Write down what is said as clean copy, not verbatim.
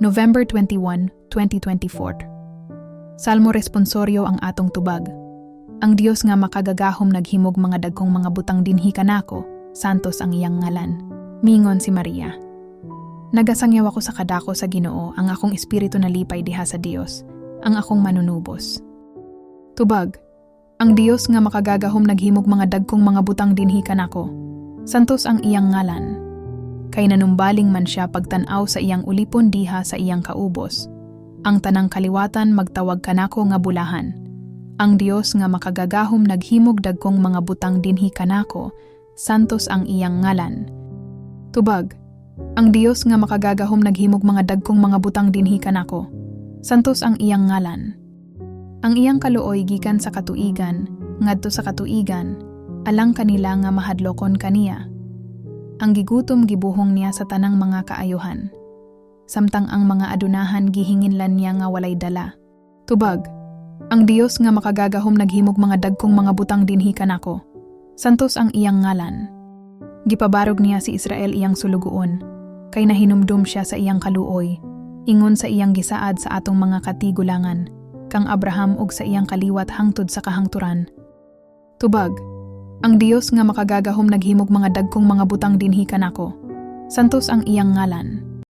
November 21, 2024. Salmo responsoryo ang atong tubag. Ang Dios nga makagagahom naghimog mga dagkong mga butang dinhi kanako, santos ang iyang ngalan. Mingon si Maria. Nagasangyaw ako sa kadako sa Ginoo, ang akong espiritu nalipay diha sa Dios, ang akong manunubos. Tubag. Ang Dios nga makagagahom naghimog mga dagkong mga butang dinhi kanako, santos ang iyang ngalan. Kay nanumbaling man siya pagtanaw sa iyang ulipon diha sa iyang kaubos. Ang tanang kaliwatan magtawag kanako nga bulahan. Ang Dios nga makagagahom naghimog dagkong mga butang dinhi kanako, santos ang iyang ngalan. Tubag. Ang Dios nga makagagahom naghimog mga dagkong mga butang dinhi kanako, santos ang iyang ngalan. Ang iyang kaluoy gikan sa katuigan, ngadto sa katuigan, alang kanila nga mahadlokon kaniya. Ang gigutom gibuhong niya sa tanang mga kaayuhan. Samtang ang mga adunahan gihinginlan niya nga walay dala. Tubag. Ang Dios nga makagagahom naghimog mga dagkong mga butang dinhi kanako, santos ang iyang ngalan. Gipabarog niya si Israel iyang sulugoon, kay nahinumdum siya sa iyang kaluoy, ingon sa iyang gisaad sa atong mga katigulangan, kang Abraham ug sa iyang kaliwat hangtod sa kahangturan. Tubag. Ang Dios nga makagagahom naghimog mga dagkong mga butang dinhi kanako, santos ang iyang ngalan.